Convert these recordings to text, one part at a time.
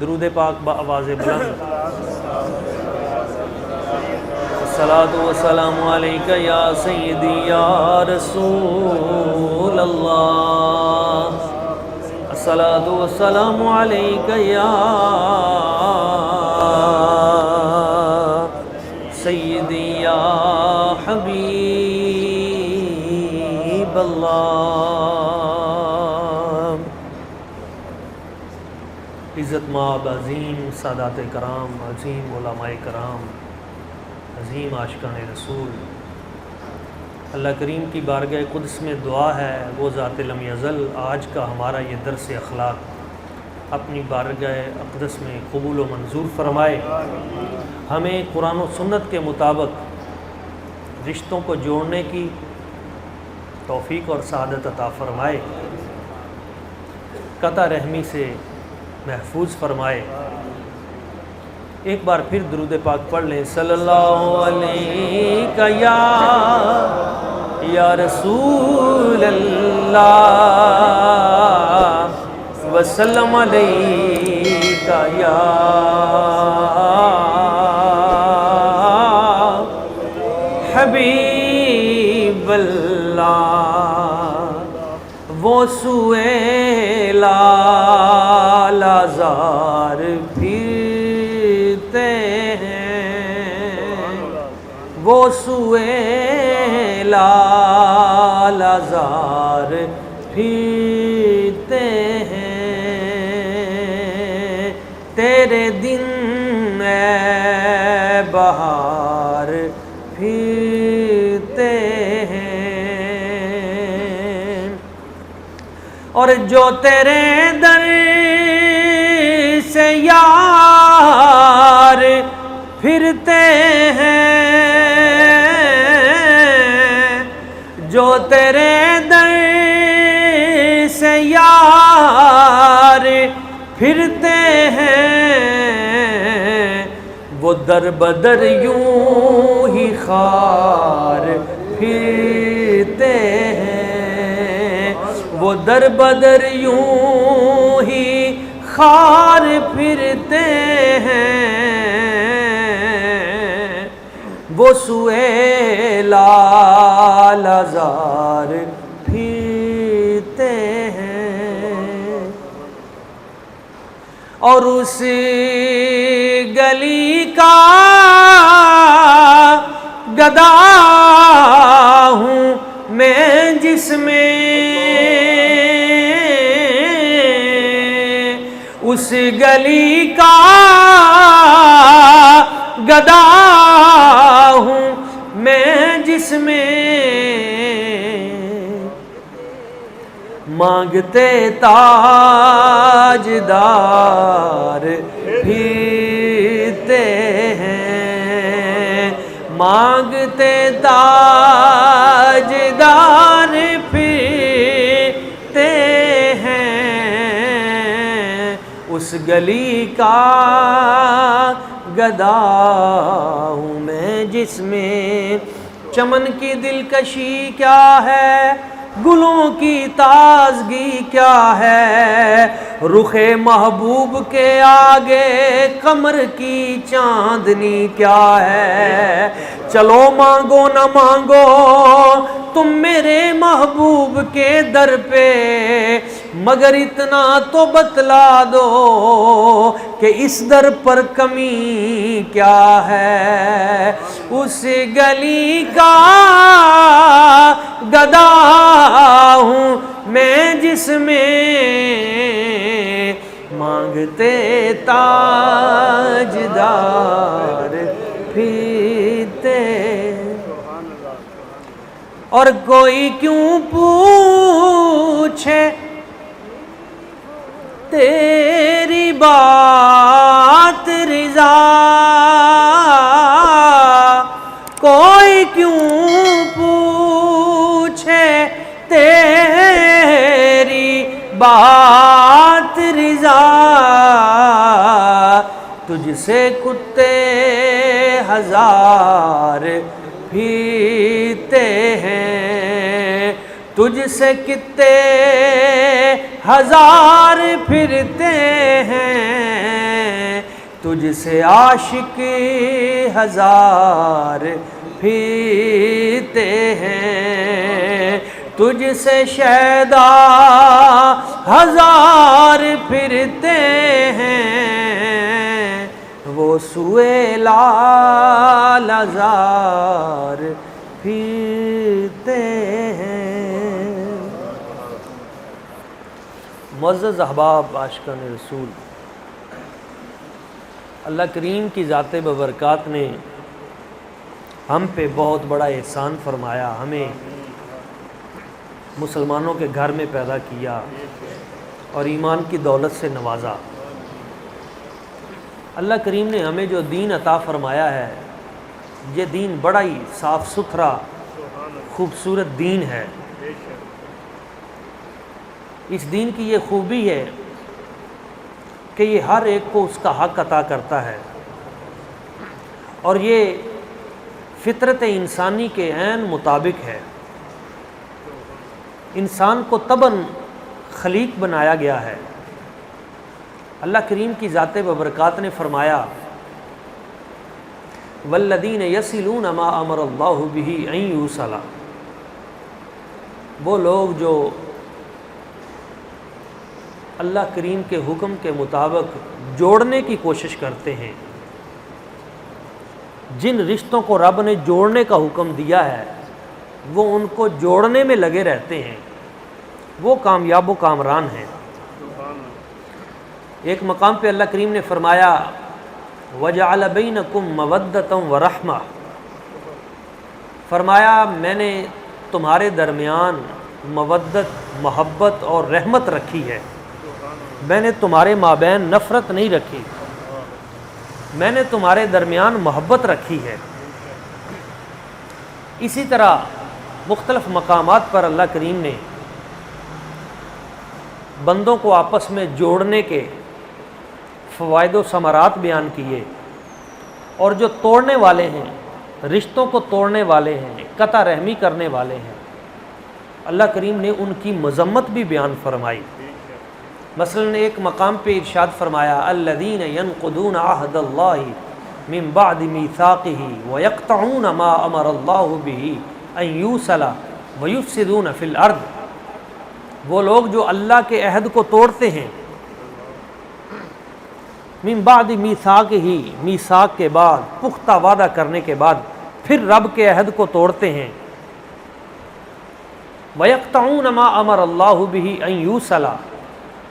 درود پاک با آواز بلند الصلاۃ والسلام علیک یا سیدی یا رسول اللہ، الصلاۃ والسلام علیک یا سیدی یا حبیب اللہ۔ عزت مآب عظیم سادات کرام، عظیم علماء کرام، عظیم عاشقان رسول، اللہ کریم کی بارگاہ قدس میں دعا ہے وہ ذات لم یزل آج کا ہمارا یہ درس اخلاق اپنی بارگاہ اقدس میں قبول و منظور فرمائے، ہمیں قرآن و سنت کے مطابق رشتوں کو جوڑنے کی توفیق اور سعادت عطا فرمائے، قطع رحمی سے محفوظ فرمائے۔ ایک بار پھر درود پاک پڑھ لیں، صلی اللہ علیہ یا رسول اللہ وسلم علیہ یا حبیب اللہ۔ وہ سوئے لالازار پھرتے ہیں، وہ سوئے لالازار پھرتے ہیں، تیرے دن اے بہار پھرتے ہیں، اور جو تیرے در سے یار پھرتے ہیں، جو تیرے در سے یار پھرتے ہیں، وہ در بدر یوں ہی خار پھرتے ہیں، وہ در بدر یوں ہی خار پھرتے ہیں، وہ سوئے لالازار پھرتے ہیں، اور اس گلی کا گدا ہوں میں جس میں اس گلی کا گدا ہوں میں جس میں مانگتے تاجدار پھرتے ہیں، مانگتے تاجدار پھرتے ہیں، اس گلی کا گدا ہوں میں جس میں چمن کی دلکشی کیا ہے، گلوں کی تازگی کیا ہے، رخ محبوب کے آگے قمر کی چاندنی کیا ہے، چلو مانگو نہ مانگو تم میرے محبوب کے در پہ، مگر اتنا تو بتلا دو کہ اس در پر کمی کیا ہے، اس گلی کا گدا ہوں میں جس میں مانگتے تاجدار پھرتے، اور کوئی کیوں پوچھے تیری بات رضا، کوئی کیوں پوچھے تیری بات رضا، تجھ سے کتے ہزار پھرتے ہیں، تجھ سے کتے ہزار پھرتے ہیں، تجھ سے عاشق ہزار پھرتے ہیں، تجھ سے شیدا ہزار پھرتے ہیں، وہ سوئے لال ہزار پھرتے ہیں۔ معزز احباب عاشقان رسول، اللہ کریم کی ذات ببرکات نے ہم پہ بہت بڑا احسان فرمایا، ہمیں مسلمانوں کے گھر میں پیدا کیا اور ایمان کی دولت سے نوازا۔ اللہ کریم نے ہمیں جو دین عطا فرمایا ہے، یہ دین بڑا ہی صاف ستھرا خوبصورت دین ہے۔ اس دین کی یہ خوبی ہے کہ یہ ہر ایک کو اس کا حق عطا کرتا ہے، اور یہ فطرت انسانی کے عین مطابق ہے۔ انسان کو طبعاً خلیق بنایا گیا ہے۔ اللہ کریم کی ذات ببرکات نے فرمایا والذین یصلون ما امر اللہ بہ ان یوصل، وہ لوگ جو اللہ کریم کے حکم کے مطابق جوڑنے کی کوشش کرتے ہیں، جن رشتوں کو رب نے جوڑنے کا حکم دیا ہے وہ ان کو جوڑنے میں لگے رہتے ہیں، وہ کامیاب و کامران ہیں۔ ایک مقام پہ اللہ کریم نے فرمایا وَجَعَلَ بَيْنَكُمْ مَوَدَّةً وَرَحْمَةً، فرمایا میں نے تمہارے درمیان مودت، محبت اور رحمت رکھی ہے، میں نے تمہارے مابین نفرت نہیں رکھی، میں نے تمہارے درمیان محبت رکھی ہے۔ اسی طرح مختلف مقامات پر اللہ کریم نے بندوں کو آپس میں جوڑنے کے فوائد و ثمرات بیان کیے، اور جو توڑنے والے ہیں، رشتوں کو توڑنے والے ہیں، قطع رحمی کرنے والے ہیں، اللہ کریم نے ان کی مذمت بھی بیان فرمائی۔ مثلا ایک مقام پہ ارشاد فرمایا الذین ینقضون عہد اللہ من بعد میثاقہ ویقطعون ما امر اللہ بہ ان یوصل ویفسدون فی الارض، وہ لوگ جو اللہ کے عہد کو توڑتے ہیں، من بعد میثاقہ، میثاق کے بعد، پختہ وعدہ کرنے کے بعد پھر رب کے عہد کو توڑتے ہیں، ویقطعون ما امر اللہ بہ ان یوصل،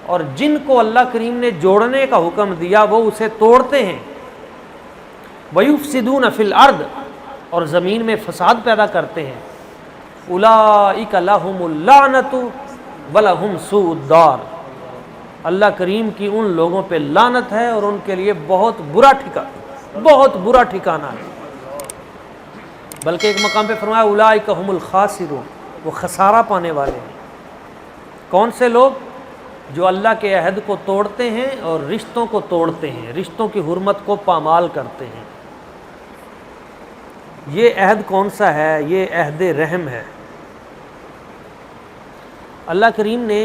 اور جن کو اللہ کریم نے جوڑنے کا حکم دیا وہ اسے توڑتے ہیں، وَيُفْسِدُونَ فِي الْأَرْضِ، اور زمین میں فساد پیدا کرتے ہیں، أُولَٰئِكَ لَهُمُ اللَّعْنَةُ وَلَهُمْ سُوءُ الدَّارِ، اللہ کریم کی ان لوگوں پہ لعنت ہے اور ان کے لیے بہت برا ٹھکانہ ہے۔ بلکہ ایک مقام پہ فرمایا أُولَٰئِكَ هُمُ الْخَاسِرُونَ، وہ خسارہ پانے والے ہیں۔ کون سے لوگ؟ جو اللہ کے عہد کو توڑتے ہیں اور رشتوں کو توڑتے ہیں، رشتوں کی حرمت کو پامال کرتے ہیں۔ یہ عہد کون سا ہے؟ یہ عہد رحم ہے۔ اللہ کریم نے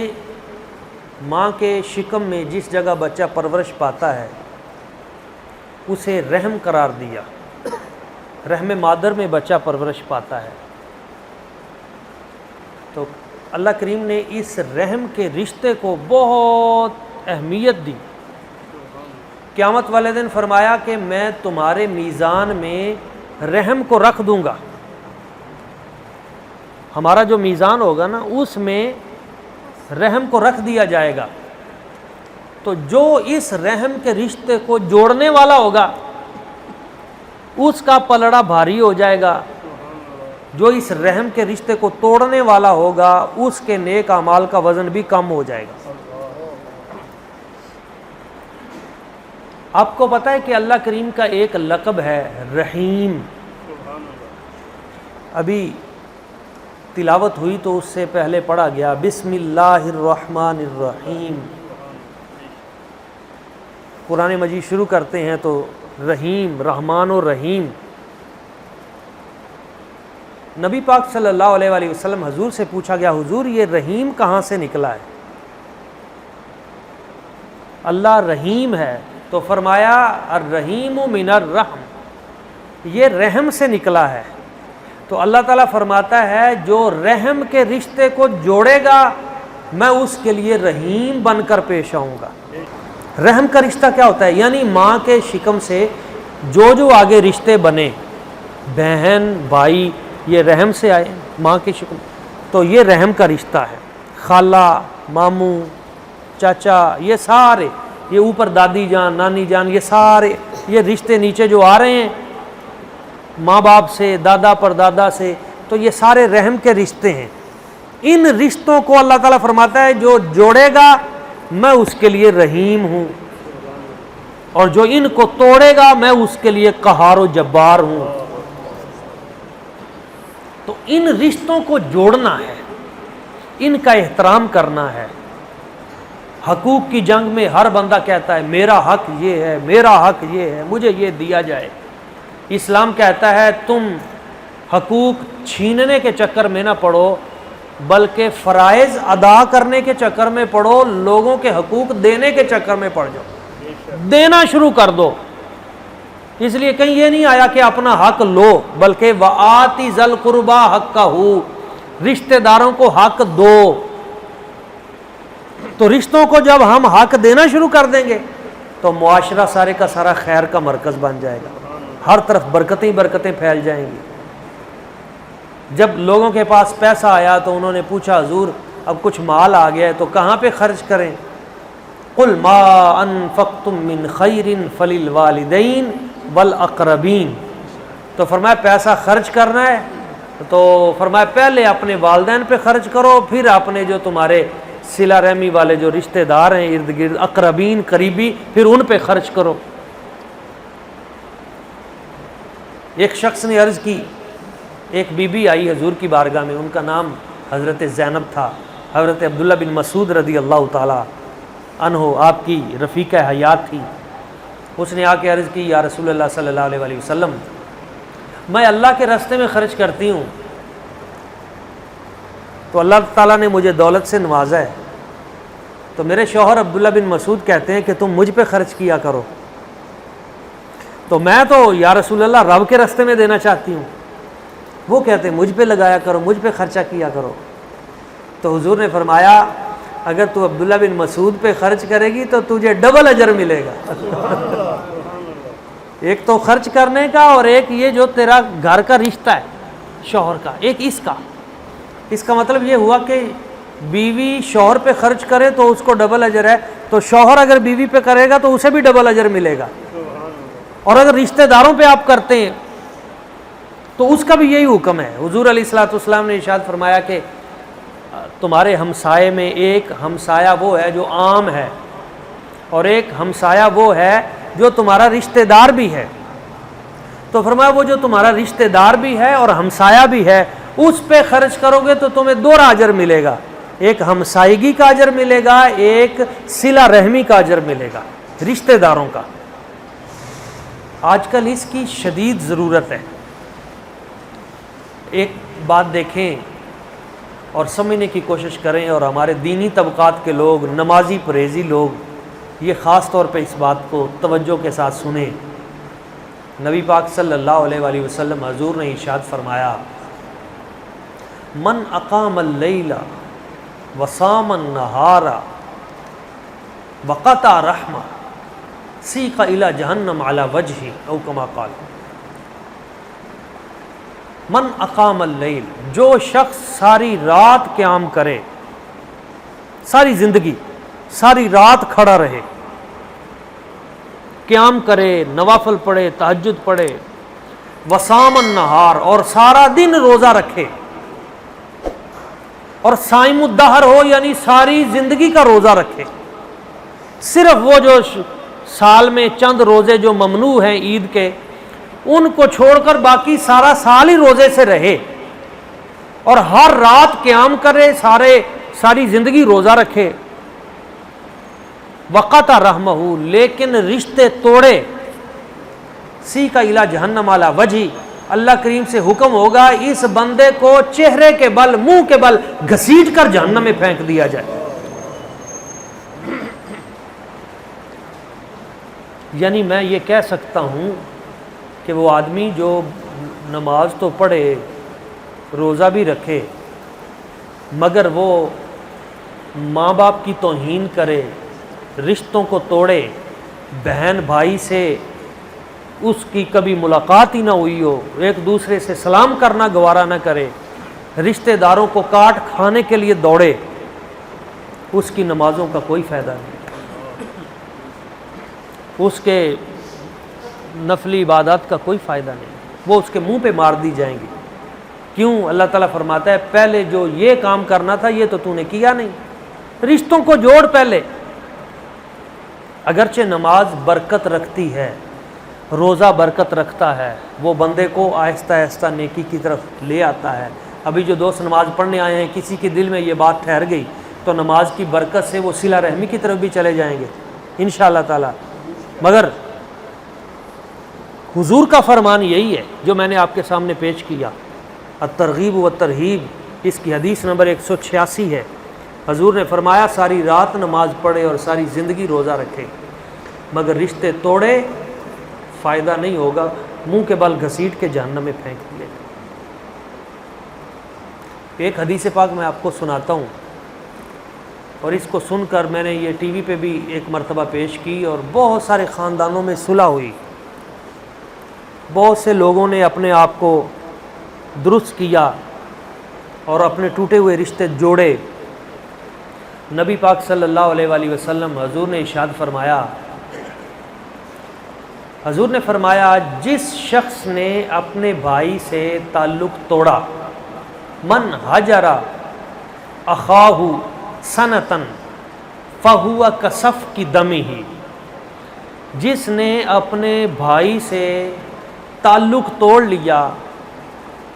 ماں کے شکم میں جس جگہ بچہ پرورش پاتا ہے اسے رحم قرار دیا، رحم مادر میں بچہ پرورش پاتا ہے، تو اللہ کریم نے اس رحم کے رشتے کو بہت اہمیت دی۔ قیامت والے دن فرمایا کہ میں تمہارے میزان میں رحم کو رکھ دوں گا، ہمارا جو میزان ہوگا نا اس میں رحم کو رکھ دیا جائے گا، تو جو اس رحم کے رشتے کو جوڑنے والا ہوگا اس کا پلڑا بھاری ہو جائے گا، جو اس رحم کے رشتے کو توڑنے والا ہوگا اس کے نیک اعمال کا وزن بھی کم ہو جائے گا۔ آپ کو پتہ ہے کہ اللہ کریم کا ایک لقب ہے رحیم، ابھی تلاوت ہوئی تو اس سے پہلے پڑھا گیا بسم اللہ الرحمن الرحیم۔ قرآن مجید شروع کرتے ہیں تو رحیم، رحمان و رحیم۔ نبی پاک صلی اللہ علیہ وآلہ وسلم حضور سے پوچھا گیا حضور یہ رحیم کہاں سے نکلا ہے؟ اللہ رحیم ہے تو فرمایا الرحیم من الرحم، یہ رحم سے نکلا ہے۔ تو اللہ تعالیٰ فرماتا ہے جو رحم کے رشتے کو جوڑے گا میں اس کے لیے رحیم بن کر پیش آؤں گا۔ رحم کا رشتہ کیا ہوتا ہے؟ یعنی ماں کے شکم سے جو آگے رشتے بنے، بہن بھائی، یہ رحم سے آئے، ماں کے شکم، تو یہ رحم کا رشتہ ہے۔ خالہ، ماموں، چاچا، یہ سارے، یہ اوپر دادی جان، نانی جان، یہ سارے یہ رشتے نیچے جو آ رہے ہیں ماں باپ سے، دادا پر دادا سے، تو یہ سارے رحم کے رشتے ہیں۔ ان رشتوں کو اللہ تعالیٰ فرماتا ہے جو جوڑے گا میں اس کے لیے رحیم ہوں، اور جو ان کو توڑے گا میں اس کے لیے قہار و جبار ہوں۔ تو ان رشتوں کو جوڑنا ہے، ان کا احترام کرنا ہے۔ حقوق کی جنگ میں ہر بندہ کہتا ہے میرا حق یہ ہے، میرا حق یہ ہے، مجھے یہ دیا جائے۔ اسلام کہتا ہے تم حقوق چھیننے کے چکر میں نہ پڑو، بلکہ فرائض ادا کرنے کے چکر میں پڑو، لوگوں کے حقوق دینے کے چکر میں پڑ جاؤ، دینا شروع کر دو۔ اس لیے کہیں یہ نہیں آیا کہ اپنا حق لو، بلکہ وآتی ذی القربی حقہ، رشتہ داروں کو حق دو۔ تو رشتوں کو جب ہم حق دینا شروع کر دیں گے تو معاشرہ سارے کا سارا خیر کا مرکز بن جائے گا، ہر طرف برکتیں برکتیں پھیل جائیں گی۔ جب لوگوں کے پاس پیسہ آیا تو انہوں نے پوچھا حضور اب کچھ مال آ گیا ہے تو کہاں پہ خرچ کریں؟ قل ما انفقتم من خیر فللوالدین والاقربین، تو فرمایا پیسہ خرچ کرنا ہے تو فرمایا پہلے اپنے والدین پہ خرچ کرو، پھر اپنے جو تمہارے صلہ رحمی والے جو رشتہ دار ہیں ارد گرد، اقربین قریبی، پھر ان پہ خرچ کرو۔ ایک شخص نے عرض کی، ایک بی بی آئی حضور کی بارگاہ میں، ان کا نام حضرت زینب تھا، حضرت عبداللہ بن مسعود رضی اللہ تعالی عنہ آپ کی رفیقہ حیات تھی۔ اس نے آ کے عرض کی یا رسول اللہ صلی اللہ علیہ وسلم میں اللہ کے راستے میں خرچ کرتی ہوں تو اللہ تعالیٰ نے مجھے دولت سے نوازا ہے، تو میرے شوہر عبداللہ بن مسعود کہتے ہیں کہ تم مجھ پہ خرچ کیا کرو، تو میں تو یا رسول اللہ رب کے راستے میں دینا چاہتی ہوں، وہ کہتے ہیں مجھ پہ لگایا کرو، مجھ پہ خرچہ کیا کرو۔ تو حضور نے فرمایا اگر تو عبداللہ بن مسعود پہ خرچ کرے گی تو تجھے ڈبل اجر ملے گا، ایک تو خرچ کرنے کا اور ایک یہ جو تیرا گھر کا رشتہ ہے شوہر کا، ایک اس کا مطلب یہ ہوا کہ بیوی شوہر پہ خرچ کرے تو اس کو ڈبل اجر ہے، تو شوہر اگر بیوی پہ کرے گا تو اسے بھی ڈبل اجر ملے گا، اور اگر رشتہ داروں پہ آپ کرتے ہیں تو اس کا بھی یہی حکم ہے۔ حضور علیہ الصلوۃ والسلام نے ارشاد فرمایا کہ تمہارے ہمسائے میں ایک ہمسایہ وہ ہے جو عام ہے، اور ایک ہمسایہ وہ ہے جو تمہارا رشتہ دار بھی ہے۔ تو فرمایا وہ جو تمہارا رشتہ دار بھی ہے اور ہمسایہ بھی ہے اس پہ خرچ کرو گے تو تمہیں دو اجر ملے گا، ایک ہمسائیگی کا اجر ملے گا، ایک صلہ رحمی کا اجر ملے گا، رشتہ داروں کا۔ آج کل اس کی شدید ضرورت ہے۔ ایک بات دیکھیں اور سمجھنے کی کوشش کریں، اور ہمارے دینی طبقات کے لوگ، نمازی پرہیزی لوگ یہ خاص طور پہ اس بات کو توجہ کے ساتھ سنیں۔ نبی پاک صلی اللہ علیہ وآلہ وسلم حضور نے ارشاد فرمایا من اقام اللیل وصام النہار وقطع رحمہ سیق الی جہنم علی وجہہ او کما قال۔ من اقام اللیل، جو شخص ساری رات قیام کرے، ساری زندگی ساری رات کھڑا رہے، قیام کرے، نوافل پڑھے، تہجد پڑھے، وصام النہار، اور سارا دن روزہ رکھے، اور صائم الدہر ہو یعنی ساری زندگی کا روزہ رکھے، صرف وہ جو سال میں چند روزے جو ممنوع ہیں عید کے ان کو چھوڑ کر باقی سارا سال ہی روزے سے رہے، اور ہر رات قیام کرے، ساری زندگی روزہ رکھے، وقطع رحمہ، لیکن رشتے توڑے، سیق الی جہنم علی وجہہ، اللہ کریم سے حکم ہوگا اس بندے کو چہرے کے بل، منہ کے بل گھسیٹ کر جہنم میں پھینک دیا جائے۔ یعنی میں یہ کہہ سکتا ہوں کہ وہ آدمی جو نماز تو پڑھے، روزہ بھی رکھے، مگر وہ ماں باپ کی توہین کرے، رشتوں کو توڑے، بہن بھائی سے اس کی کبھی ملاقات ہی نہ ہوئی ہو، ایک دوسرے سے سلام کرنا گوارا نہ کرے، رشتہ داروں کو کاٹ کھانے کے لیے دوڑے، اس کی نمازوں کا کوئی فائدہ نہیں، اس کے نفلی عبادات کا کوئی فائدہ نہیں، وہ اس کے منہ پہ مار دی جائیں گی۔ کیوں؟ اللہ تعالیٰ فرماتا ہے پہلے جو یہ کام کرنا تھا یہ تو نے کیا نہیں، رشتوں کو جوڑ پہلے۔ اگرچہ نماز برکت رکھتی ہے، روزہ برکت رکھتا ہے، وہ بندے کو آہستہ آہستہ نیکی کی طرف لے آتا ہے۔ ابھی جو دوست نماز پڑھنے آئے ہیں، کسی کے دل میں یہ بات ٹھہر گئی تو نماز کی برکت سے وہ صلہ رحمی کی طرف بھی چلے جائیں گے انشاءاللہ تعالی۔ مگر حضور کا فرمان یہی ہے جو میں نے آپ کے سامنے پیش کیا، الترغیب و ترہیب، اس کی حدیث نمبر 186 ہے۔ حضور نے فرمایا ساری رات نماز پڑھے اور ساری زندگی روزہ رکھے، مگر رشتے توڑے، فائدہ نہیں ہوگا، منہ کے بل گھسیٹ کے جہنم میں پھینک دیے۔ ایک حدیث پاک میں آپ کو سناتا ہوں، اور اس کو سن کر میں نے یہ ٹی وی پہ بھی ایک مرتبہ پیش کی، اور بہت سارے خاندانوں میں صلح ہوئی، بہت سے لوگوں نے اپنے آپ کو درست کیا اور اپنے ٹوٹے ہوئے رشتے جوڑے۔ نبی پاک صلی اللہ علیہ وآلہ وسلم حضور نے ارشاد فرمایا، حضور نے فرمایا جس شخص نے اپنے بھائی سے تعلق توڑا، من حجر اخاہ سنتن فہو کصفک دمہ، جس نے اپنے بھائی سے تعلق توڑ لیا،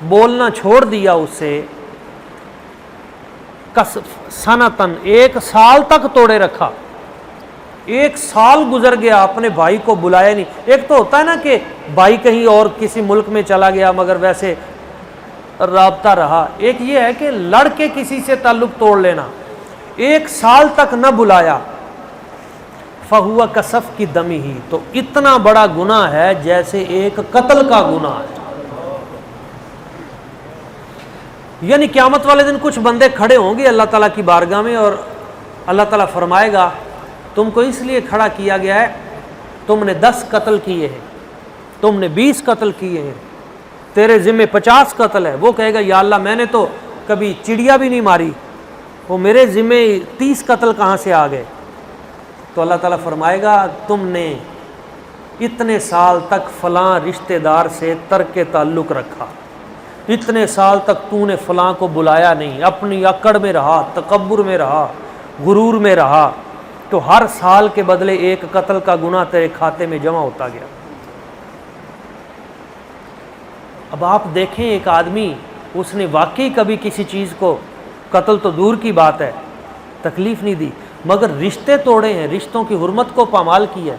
بولنا چھوڑ دیا اس سے، سنتن، ایک سال تک توڑے رکھا، ایک سال گزر گیا اپنے بھائی کو بلایا نہیں۔ ایک تو ہوتا ہے نا کہ بھائی کہیں اور کسی ملک میں چلا گیا مگر ویسے رابطہ رہا، ایک یہ ہے کہ لڑ کے کسی سے تعلق توڑ لینا، ایک سال تک نہ بلایا، فہو کصفک دمہ، تو اتنا بڑا گناہ ہے جیسے ایک قتل کا گناہ ہے۔ یعنی قیامت والے دن کچھ بندے کھڑے ہوں گے اللہ تعالیٰ کی بارگاہ میں، اور اللہ تعالیٰ فرمائے گا تم کو اس لیے کھڑا کیا گیا ہے، تم نے 10 قتل کیے ہیں، تم نے 20 قتل کیے ہیں، تیرے ذمہ 50 قتل ہے۔ وہ کہے گا یا اللہ میں نے تو کبھی چڑیا بھی نہیں ماری، وہ میرے ذمہ 30 قتل کہاں سے آ گئے؟ تو اللہ تعالیٰ فرمائے گا تم نے اتنے سال تک فلاں رشتہ دار سے ترک تعلق رکھا، اتنے سال تک تو نے فلاں کو بلایا نہیں، اپنی اکڑ میں رہا، تکبر میں رہا، غرور میں رہا، تو ہر سال کے بدلے ایک قتل کا گناہ تیرے کھاتے میں جمع ہوتا گیا۔ اب آپ دیکھیں ایک آدمی، اس نے واقعی کبھی کسی چیز کو، قتل تو دور کی بات ہے، تکلیف نہیں دی، مگر رشتے توڑے ہیں، رشتوں کی حرمت کو پامال کیا ہے۔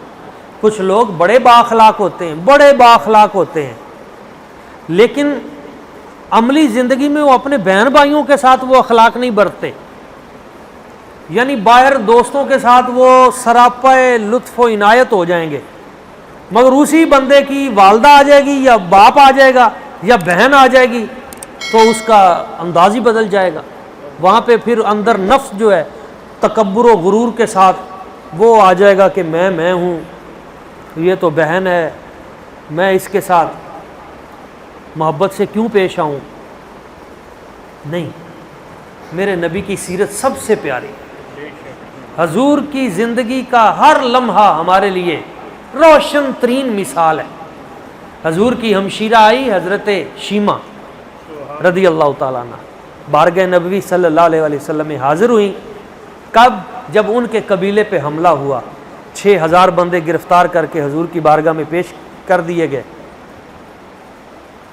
کچھ لوگ بڑے بااخلاق ہوتے ہیں، بڑے بااخلاق ہوتے ہیں، لیکن عملی زندگی میں وہ اپنے بہن بھائیوں کے ساتھ وہ اخلاق نہیں برتتے، یعنی باہر دوستوں کے ساتھ وہ سراپا لطف و عنایت ہو جائیں گے، مگر اسی بندے کی والدہ آ جائے گی یا باپ آ جائے گا یا بہن آ جائے گی تو اس کا انداز ہی بدل جائے گا۔ وہاں پہ پھر اندر نفس جو ہے تکبر و غرور کے ساتھ وہ آ جائے گا کہ میں ہوں، یہ تو بہن ہے، میں اس کے ساتھ محبت سے کیوں پیش آؤں؟ نہیں، میرے نبی کی سیرت سب سے پیاری، حضور کی زندگی کا ہر لمحہ ہمارے لیے روشن ترین مثال ہے۔ حضور کی ہمشیرہ آئی حضرت شیمہ رضی اللہ تعالیٰ عنہ، بارگاہ نبوی صلی اللہ علیہ وآلہ وسلم میں حاضر ہوئیں۔ کب؟ جب ان کے قبیلے پہ حملہ ہوا، 6000 بندے گرفتار کر کے حضور کی بارگاہ میں پیش کر دیے گئے،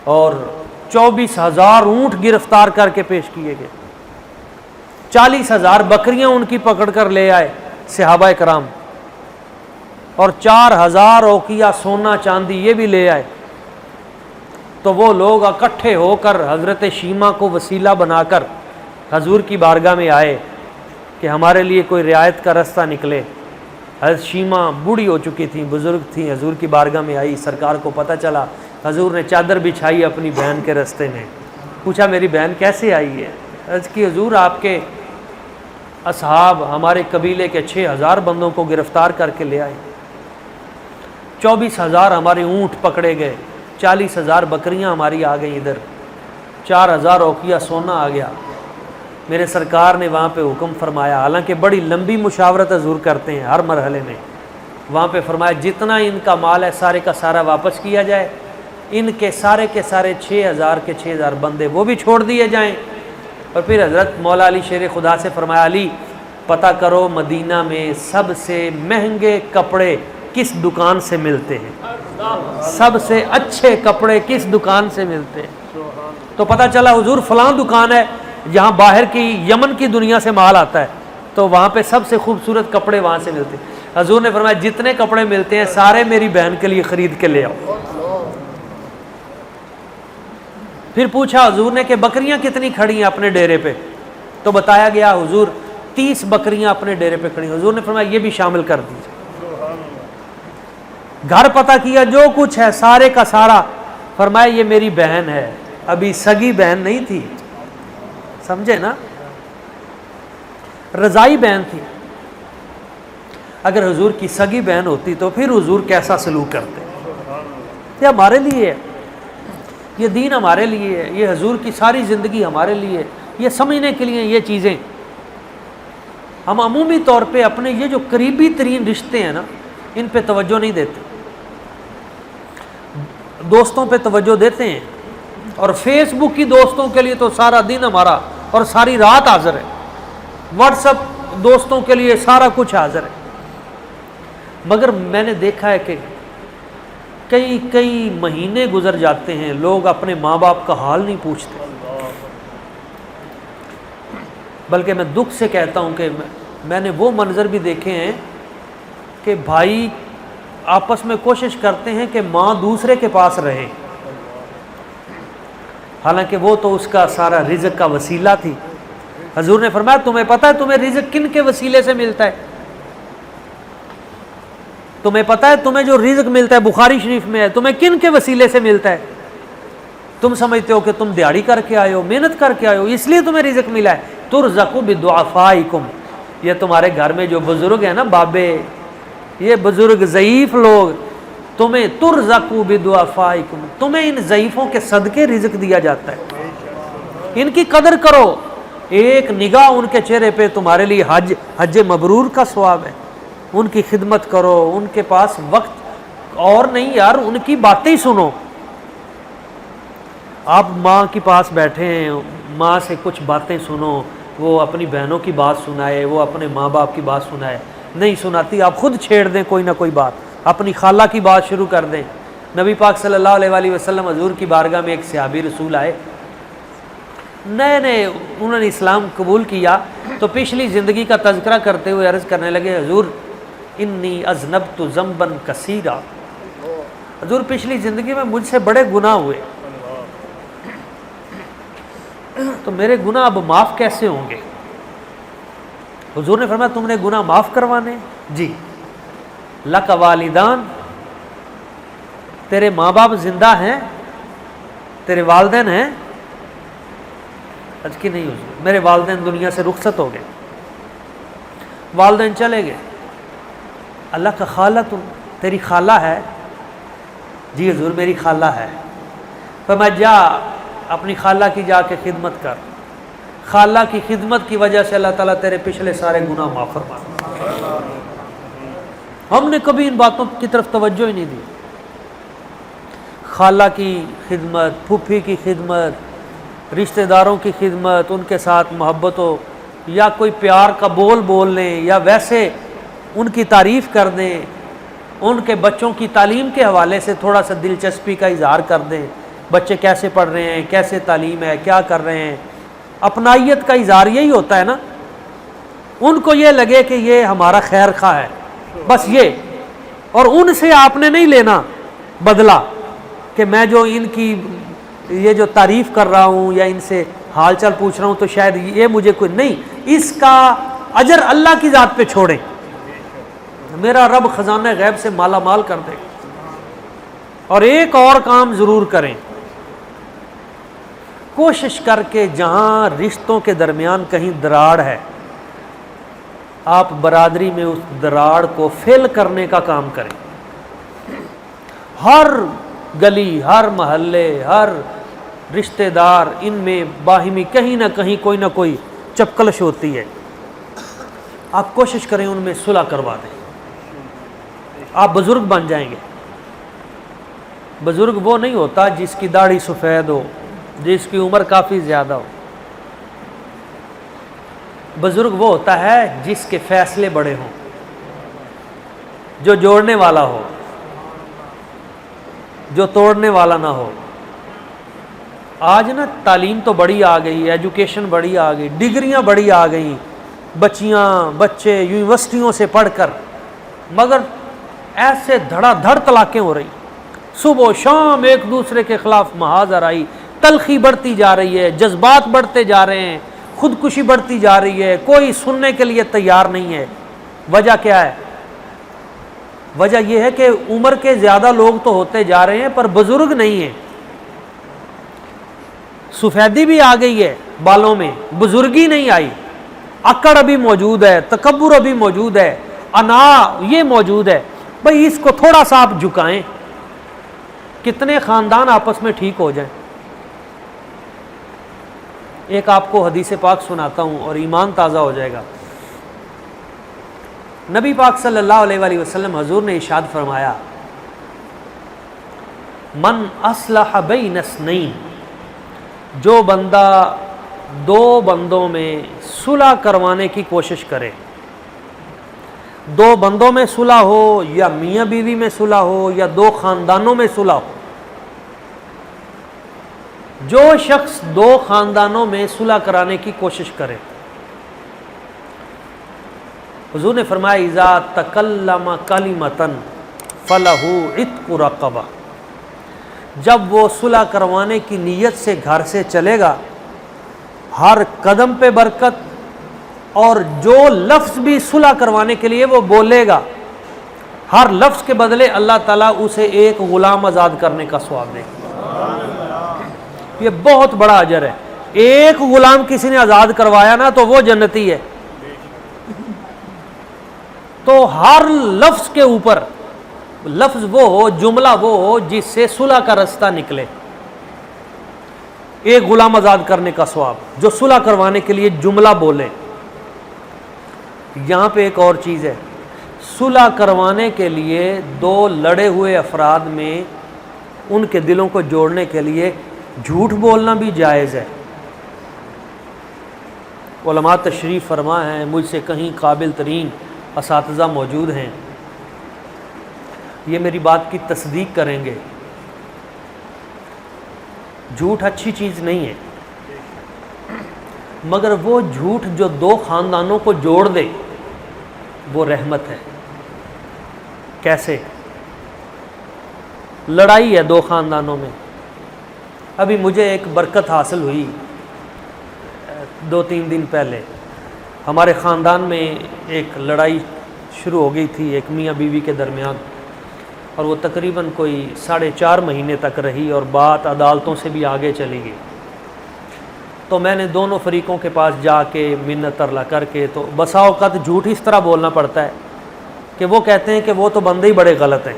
اور 24000 اونٹ گرفتار کر کے پیش کیے گئے، 40000 بکریاں ان کی پکڑ کر لے آئے صحابہ کرام، اور 4000 اوقیہ سونا چاندی یہ بھی لے آئے۔ تو وہ لوگ اکٹھے ہو کر حضرت شیمہ کو وسیلہ بنا کر حضور کی بارگاہ میں آئے کہ ہمارے لیے کوئی رعایت کا رستہ نکلے۔ حضرت شیمہ بوڑھی ہو چکی تھیں، بزرگ تھیں، حضور کی بارگاہ میں آئی، سرکار کو پتہ چلا، حضور نے چادر بچھائی اپنی بہن کے راستے میں، پوچھا میری بہن کیسے آئی ہے؟ عرض کی حضور آپ کے اصحاب ہمارے قبیلے کے 6000 بندوں کو گرفتار کر کے لے آئے، 24,000 ہمارے اونٹ پکڑے گئے، 40,000 بکریاں ہماری آ گئیں ادھر، 4,000 اوقیہ سونا آ گیا۔ میرے سرکار نے وہاں پہ حکم فرمایا، حالانکہ بڑی لمبی مشاورت حضور کرتے ہیں ہر مرحلے میں، وہاں پہ فرمایا جتنا ان کا مال ہے سارے کا سارا واپس کیا جائے، ان کے سارے 6,000 کے 6,000 بندے وہ بھی چھوڑ دیے جائیں۔ اور پھر حضرت مولا علی شیر خدا سے فرمایا علی پتہ کرو مدینہ میں سب سے مہنگے کپڑے کس دکان سے ملتے ہیں، سب سے اچھے کپڑے کس دکان سے ملتے ہیں؟ تو پتہ چلا حضور فلاں دکان ہے جہاں باہر کی یمن کی دنیا سے مال آتا ہے، تو وہاں پہ سب سے خوبصورت کپڑے وہاں سے ملتے ہیں۔ حضور نے فرمایا جتنے کپڑے ملتے ہیں سارے میری بہن کے لیے خرید کے لے آؤ۔ پھر پوچھا حضور نے کہ بکریاں کتنی کھڑی ہیں اپنے ڈیرے پہ؟ تو بتایا گیا حضور 30 بکریاں اپنے ڈیرے پہ کھڑی ہیں۔ حضور نے فرمایا یہ بھی شامل کر دیجیے۔ گھر پتہ کیا جو کچھ ہے سارے کا سارا، فرمایا یہ میری بہن ہے، ابھی سگی بہن نہیں تھی، سمجھے نا، رضائی بہن تھی۔ اگر حضور کی سگی بہن ہوتی تو پھر حضور کیسا سلوک کرتے؟ یہ ہمارے لیے ہے، یہ دین ہمارے لیے ہے، یہ حضور کی ساری زندگی ہمارے لیے ہے، یہ سمجھنے کے لیے یہ چیزیں ہم عمومی طور پہ اپنے یہ جو قریبی ترین رشتے ہیں نا ان پہ توجہ نہیں دیتے، دوستوں پہ توجہ دیتے ہیں، اور فیس بک کی دوستوں کے لیے تو سارا دن ہمارا اور ساری رات حاضر ہے، واٹس ایپ دوستوں کے لیے سارا کچھ حاضر ہے۔ مگر میں نے دیکھا ہے کہ کئی مہینے گزر جاتے ہیں لوگ اپنے ماں باپ کا حال نہیں پوچھتے، بلکہ میں دکھ سے کہتا ہوں کہ میں نے وہ منظر بھی دیکھے ہیں کہ بھائی آپس میں کوشش کرتے ہیں کہ ماں دوسرے کے پاس رہے، حالانکہ وہ تو اس کا سارا رزق کا وسیلہ تھی۔ حضور نے فرمایا تمہیں پتہ ہے تمہیں رزق کن کے وسیلے سے ملتا ہے؟ تمہیں پتہ ہے تمہیں جو رزق ملتا ہے بخاری شریف میں ہے تمہیں کن کے وسیلے سے ملتا ہے؟ تم سمجھتے ہو کہ تم دیہڑی کر کے آئے ہو، محنت کر کے آئے ہو، اس لیے تمہیں رزق ملا ہے۔ ترزقوا بدعفائکم، یہ تمہارے گھر میں جو بزرگ ہیں نا بابے، یہ بزرگ ضعیف لوگ، تمہیں ترزقوا بدعفائکم، تمہیں ان ضعیفوں کے صدقے رزق دیا جاتا ہے، ان کی قدر کرو۔ ایک نگاہ ان کے چہرے پہ تمہارے لیے حج مبرور کا ثواب ہے، ان کی خدمت کرو، ان کے پاس وقت اور نہیں یار، ان کی باتیں ہی سنو۔ آپ ماں کے پاس بیٹھے ہیں، ماں سے کچھ باتیں سنو، وہ اپنی بہنوں کی بات سنائے، وہ اپنے ماں باپ کی بات سنائے، نہیں سناتی آپ خود چھیڑ دیں کوئی نہ کوئی بات، اپنی خالہ کی بات شروع کر دیں۔ نبی پاک صلی اللہ علیہ وآلہ وسلم حضور کی بارگاہ میں ایک صحابی رسول آئے، نئے انہوں نے اسلام قبول کیا، تو پچھلی زندگی کا تذکرہ کرتے ہوئے عرض کرنے لگے حضور انی اذنبت ذنبا کثیرا، حضور پچھلی زندگی میں مجھ سے بڑے گناہ ہوئے، تو میرے گناہ اب معاف کیسے ہوں گے؟ حضور نے فرمایا تم نے گناہ معاف کروانے؟ جی۔ لک والدان، تیرے ماں باپ زندہ ہیں، تیرے والدین ہیں؟ کی نہیں حضور میرے والدین دنیا سے رخصت ہو گئے، والدین چلے گئے۔ اللہ کا خالہ تیری خالہ ہے؟ جی حضور میری خالہ ہے۔ فرمایا جا اپنی خالہ کی جا کے خدمت کر، خالہ کی خدمت کی وجہ سے اللہ تعالیٰ تیرے پچھلے سارے گناہ معاف فرما۔ ہم نے کبھی ان باتوں کی طرف توجہ ہی نہیں دی، خالہ کی خدمت، پھوپھی کی خدمت، رشتہ داروں کی خدمت، ان کے ساتھ محبت ہو، یا کوئی پیار کا بول لیں، یا ویسے ان کی تعریف کر دیں، ان کے بچوں کی تعلیم کے حوالے سے تھوڑا سا دلچسپی کا اظہار کر دیں، بچے کیسے پڑھ رہے ہیں، کیسے تعلیم ہے، کیا کر رہے ہیں، اپنائیت کا اظہار یہی ہوتا ہے نا، ان کو یہ لگے کہ یہ ہمارا خیر خواہ ہے، بس یہ، اور ان سے آپ نے نہیں لینا بدلہ کہ میں جو ان کی یہ جو تعریف کر رہا ہوں یا ان سے حال چال پوچھ رہا ہوں تو شاید یہ مجھے کوئی نہیں، اس کا اجر اللہ کی ذات پہ چھوڑیں۔ میرا رب خزانہ غیب سے مالا مال کر دے گا۔ اور ایک اور کام ضرور کریں، کوشش کر کے جہاں رشتوں کے درمیان کہیں دراڑ ہے، آپ برادری میں اس دراڑ کو فل کرنے کا کام کریں۔ ہر گلی، ہر محلے، ہر رشتہ دار، ان میں باہمی کہیں نہ کہیں کوئی نہ کوئی چپکلش ہوتی ہے، آپ کوشش کریں ان میں صلح کروا دیں۔ آپ بزرگ بن جائیں گے۔ بزرگ وہ نہیں ہوتا جس کی داڑھی سفید ہو، جس کی عمر کافی زیادہ ہو۔ بزرگ وہ ہوتا ہے جس کے فیصلے بڑے ہوں، جو جوڑنے والا ہو، جو توڑنے والا نہ ہو۔ آج نا تعلیم تو بڑی آ گئی، ایجوکیشن بڑی آ گئی، ڈگریاں بڑی آ گئیں، بچیاں بچے یونیورسٹیوں سے پڑھ کر، مگر ایسے دھڑا دھڑ طلاقیں ہو رہی، صبح و شام ایک دوسرے کے خلاف محاذ آرائی، تلخی بڑھتی جا رہی ہے، جذبات بڑھتے جا رہے ہیں، خودکشی بڑھتی جا رہی ہے، کوئی سننے کے لیے تیار نہیں ہے۔ وجہ کیا ہے؟ وجہ یہ ہے کہ عمر کے زیادہ لوگ تو ہوتے جا رہے ہیں پر بزرگ نہیں ہیں۔ سفیدی بھی آ گئی ہے بالوں میں، بزرگی نہیں آئی، اکڑ ابھی موجود ہے، تکبر ابھی موجود ہے، انا یہ موجود ہے۔ بھئی اس کو تھوڑا سا آپ جھکائیں، کتنے خاندان آپس میں ٹھیک ہو جائیں۔ ایک آپ کو حدیث پاک سناتا ہوں اور ایمان تازہ ہو جائے گا۔ نبی پاک صلی اللہ علیہ وآلہ وسلم حضور نے ارشاد فرمایا، من اصلح بین اثنین، جو بندہ دو بندوں میں صلح کروانے کی کوشش کرے، دو بندوں میں صلح ہو یا میاں بیوی میں صلح ہو یا دو خاندانوں میں صلح ہو، جو شخص دو خاندانوں میں صلح کرانے کی کوشش کرے، حضور نے فرمایا اذا تکلم کلمۃ فلہ عتق رقبہ، جب وہ صلح کروانے کی نیت سے گھر سے چلے گا، ہر قدم پہ برکت، اور جو لفظ بھی صلح کروانے کے لیے وہ بولے گا، ہر لفظ کے بدلے اللہ تعالیٰ اسے ایک غلام آزاد کرنے کا ثواب دے گا۔ یہ بہت بڑا اجر ہے۔ ایک غلام کسی نے آزاد کروایا نا تو وہ جنتی ہے۔ تو ہر لفظ کے اوپر، لفظ وہ ہو، جملہ وہ ہو جس سے صلح کا رستہ نکلے، ایک غلام آزاد کرنے کا ثواب، جو صلح کروانے کے لیے جملہ بولے۔ یہاں پہ ایک اور چیز ہے، صلح کروانے کے لیے دو لڑے ہوئے افراد میں ان کے دلوں کو جوڑنے کے لیے جھوٹ بولنا بھی جائز ہے۔ علماء تشریف فرما ہیں، مجھ سے کہیں قابل ترین اساتذہ موجود ہیں، یہ میری بات کی تصدیق کریں گے۔ جھوٹ اچھی چیز نہیں ہے، مگر وہ جھوٹ جو دو خاندانوں کو جوڑ دے وہ رحمت ہے۔ کیسے؟ لڑائی ہے دو خاندانوں میں، ابھی مجھے ایک برکت حاصل ہوئی 2-3 دن پہلے، ہمارے خاندان میں ایک لڑائی شروع ہو گئی تھی ایک میاں بیوی کے درمیان، اور وہ تقریباً کوئی 4.5 مہینے تک رہی اور بات عدالتوں سے بھی آگے چلی گئی۔ تو میں نے دونوں فریقوں کے پاس جا کے منت ترلا کر کے، تو بسا اوقات جھوٹ اس طرح بولنا پڑتا ہے کہ وہ کہتے ہیں کہ وہ تو بندے ہی بڑے غلط ہیں،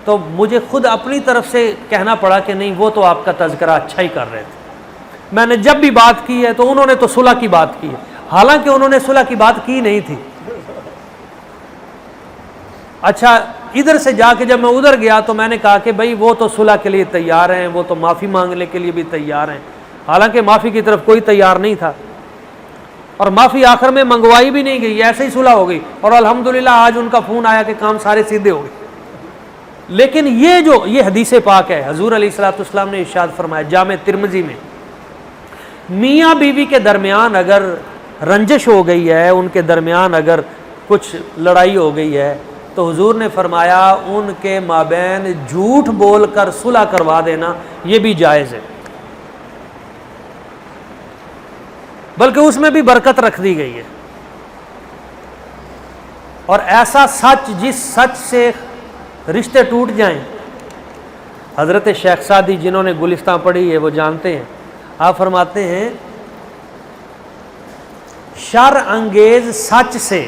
تو مجھے خود اپنی طرف سے کہنا پڑا کہ نہیں، وہ تو آپ کا تذکرہ اچھا ہی کر رہے تھے۔ میں نے جب بھی بات کی ہے تو انہوں نے تو صلح کی بات کی ہے، حالانکہ انہوں نے صلح کی بات کی نہیں تھی۔ اچھا، ادھر سے جا کے جب میں ادھر گیا تو میں نے کہا کہ بھائی وہ تو صلح کے لیے تیار ہیں، وہ تو معافی مانگنے کے لیے بھی تیار ہیں، حالانکہ معافی کی طرف کوئی تیار نہیں تھا، اور معافی آخر میں منگوائی بھی نہیں گئی، ایسے ہی صلح ہو گئی، اور الحمدللہ آج ان کا فون آیا کہ کام سارے سیدھے ہو گئے۔ لیکن یہ حدیث پاک ہے، حضور علیہ الصلوۃ والسلام نے ارشاد فرمایا جامع ترمذی میں، میاں بیوی کے درمیان اگر رنجش ہو گئی ہے، ان کے درمیان اگر کچھ لڑائی ہو گئی ہے، تو حضور نے فرمایا ان کے مابین جھوٹ بول کر صلح کروا دینا یہ بھی جائز ہے، بلکہ اس میں بھی برکت رکھ دی گئی ہے۔ اور ایسا سچ جس سچ سے رشتے ٹوٹ جائیں. حضرت شیخ سعدی جنہوں نے گلستان پڑھی ہے وہ جانتے ہیں. آپ فرماتے ہیں شر انگیز سچ سے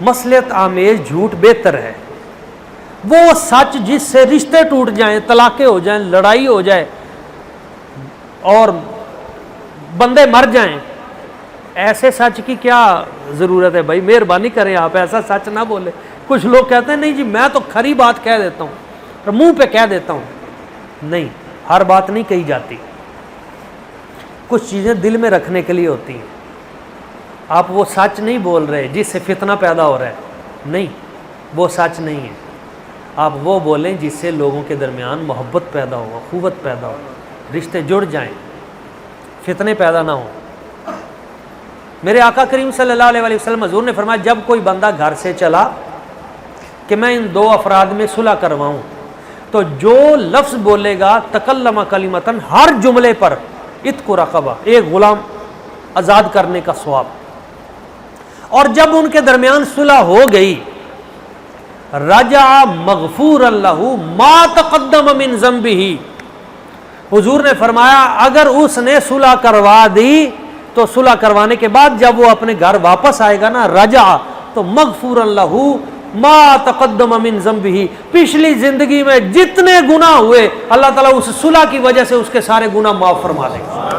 مصلحت آمیز جھوٹ بہتر ہے. وہ سچ جس سے رشتے ٹوٹ جائیں، طلاقیں ہو جائیں، لڑائی ہو جائے اور بندے مر جائیں، ایسے سچ کی کیا ضرورت ہے بھائی؟ مہربانی کریں آپ ایسا سچ نہ بولے. کچھ لوگ کہتے ہیں نہیں جی میں تو کھری بات کہہ دیتا ہوں اور منہ پہ کہہ دیتا ہوں. نہیں، ہر بات نہیں کہی جاتی. کچھ چیزیں دل میں رکھنے کے لیے ہوتی ہیں. آپ وہ سچ نہیں بول رہے جس سے فتنہ پیدا ہو رہا ہے، نہیں، وہ سچ نہیں ہے. آپ وہ بولیں جس سے لوگوں کے درمیان محبت پیدا ہو، اخوت پیدا ہو، رشتے جڑ جائیں، فتنے پیدا نہ ہوں. میرے آقا کریم صلی اللہ علیہ وسلم حضور نے فرمایا جب کوئی بندہ گھر سے چلا کہ میں ان دو افراد میں صلح کرواؤں، تو جو لفظ بولے گا تکلم کلمتن، ہر جملے پر عتق رقبہ، ایک غلام آزاد کرنے کا ثواب. اور جب ان کے درمیان صلح ہو گئی رجع مغفور اللہ ما تقدم من ذنبہ، حضور نے فرمایا اگر اس نے صلح کروا دی تو صلح کروانے کے بعد جب وہ اپنے گھر واپس آئے گا نا، رجع تو مغفور اللہ ما تقدم من ذنبہ، پچھلی زندگی میں جتنے گناہ ہوئے اللہ تعالیٰ اس صلح کی وجہ سے اس کے سارے گناہ معاف فرما دے گا.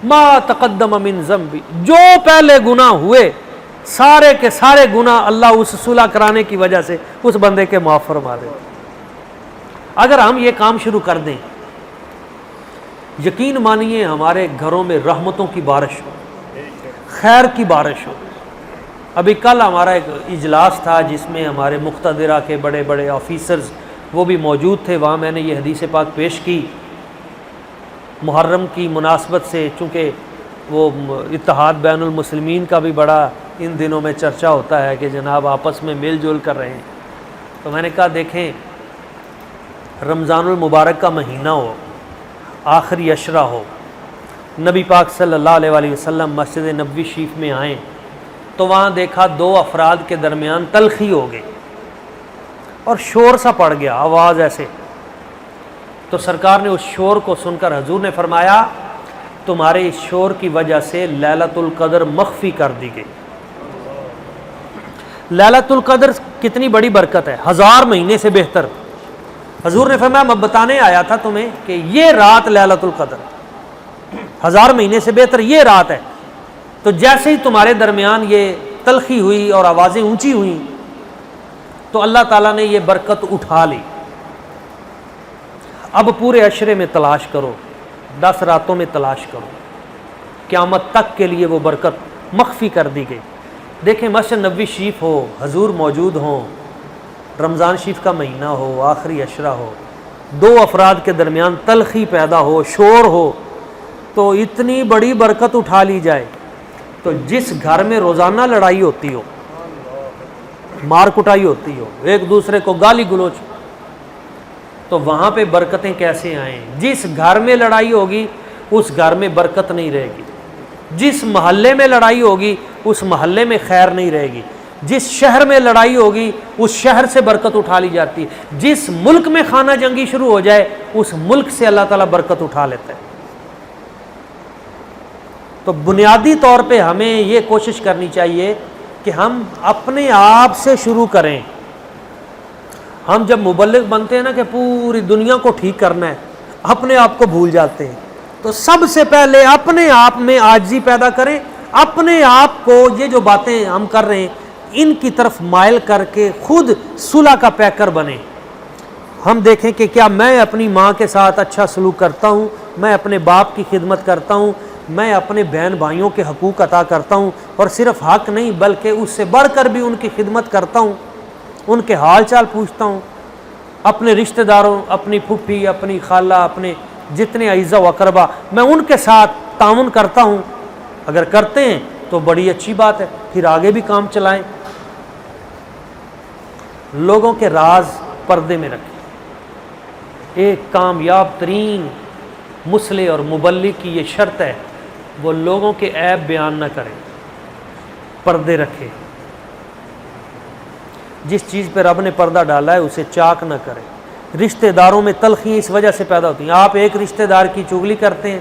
ما تقدم من ذنبہ، جو پہلے گناہ ہوئے سارے کے سارے گناہ اللہ اس صلح کرانے کی وجہ سے اس بندے کے معاف فرما دے. اگر ہم یہ کام شروع کر دیں، یقین مانیے ہمارے گھروں میں رحمتوں کی بارش ہو، خیر کی بارش ہو. ابھی کل ہمارا ایک اجلاس تھا جس میں ہمارے مقتدرہ کے بڑے بڑے آفیسرز وہ بھی موجود تھے. وہاں میں نے یہ حدیث پاک پیش کی محرم کی مناسبت سے، چونکہ وہ اتحاد بین المسلمین کا بھی بڑا ان دنوں میں چرچا ہوتا ہے کہ جناب آپس میں مل جل کر رہے ہیں. تو میں نے کہا دیکھیں رمضان المبارک کا مہینہ ہو، آخری عشرہ ہو، نبی پاک صلی اللہ علیہ وآلہ وسلم مسجد نبوی شریف میں آئیں تو وہاں دیکھا دو افراد کے درمیان تلخی ہو گئی اور شور سا پڑ گیا، آواز ایسے. تو سرکار نے اس شور کو سن کر حضور نے فرمایا تمہارے اس شور کی وجہ سے لیلۃ القدر مخفی کر دی گئی. لیلۃ القدر کتنی بڑی برکت ہے، 1000 مہینے سے بہتر. حضور نے فرمایا میں بتانے آیا تھا تمہیں کہ یہ رات لیلۃ القدر 1000 مہینے سے بہتر یہ رات ہے. تو جیسے ہی تمہارے درمیان یہ تلخی ہوئی اور آوازیں اونچی ہوئیں تو اللہ تعالیٰ نے یہ برکت اٹھا لی. اب پورے عشرے میں تلاش کرو، 10 راتوں میں تلاش کرو، قیامت تک کے لیے وہ برکت مخفی کر دی گئی. دیکھیں مسجد نبوی شریف ہو، حضور موجود ہوں، رمضان شریف کا مہینہ ہو، آخری عشرہ ہو، دو افراد کے درمیان تلخی پیدا ہو، شور ہو، تو اتنی بڑی برکت اٹھا لی جائے. تو جس گھر میں روزانہ لڑائی ہوتی ہو، مار کٹائی ہوتی ہو، ایک دوسرے کو گالی گلوچ، تو وہاں پہ برکتیں کیسے آئیں؟ جس گھر میں لڑائی ہوگی اس گھر میں برکت نہیں رہے گی. جس محلے میں لڑائی ہوگی اس محلے میں خیر نہیں رہے گی. جس شہر میں لڑائی ہوگی اس شہر سے برکت اٹھا لی جاتی ہے. جس ملک میں خانہ جنگی شروع ہو جائے اس ملک سے اللہ تعالیٰ برکت اٹھا لیتا ہے. تو بنیادی طور پہ ہمیں یہ کوشش کرنی چاہیے کہ ہم اپنے آپ سے شروع کریں. ہم جب مبلغ بنتے ہیں نا کہ پوری دنیا کو ٹھیک کرنا ہے، اپنے آپ کو بھول جاتے ہیں. تو سب سے پہلے اپنے آپ میں عاجزی پیدا کریں، اپنے آپ کو یہ جو باتیں ہم کر رہے ہیں ان کی طرف مائل کر کے خود صلح کا پیکر بنیں. ہم دیکھیں کہ کیا میں اپنی ماں کے ساتھ اچھا سلوک کرتا ہوں، میں اپنے باپ کی خدمت کرتا ہوں، میں اپنے بہن بھائیوں کے حقوق عطا کرتا ہوں، اور صرف حق نہیں بلکہ اس سے بڑھ کر بھی ان کی خدمت کرتا ہوں، ان کے حال چال پوچھتا ہوں. اپنے رشتہ داروں، اپنی پھپھی، اپنی خالہ، اپنے جتنے اعزا و اقربا، میں ان کے ساتھ تعاون کرتا ہوں. اگر کرتے ہیں تو بڑی اچھی بات ہے، پھر آگے بھی کام چلائیں. لوگوں کے راز پردے میں رکھیں. ایک کامیاب ترین مصلح اور مبلغ کی یہ شرط ہے، وہ لوگوں کے عیب بیان نہ کریں، پردے رکھے. جس چیز پہ رب نے پردہ ڈالا ہے اسے چاک نہ کرے۔ رشتہ داروں میں تلخیاں اس وجہ سے پیدا ہوتی ہیں، آپ ایک رشتہ دار کی چغلی کرتے ہیں،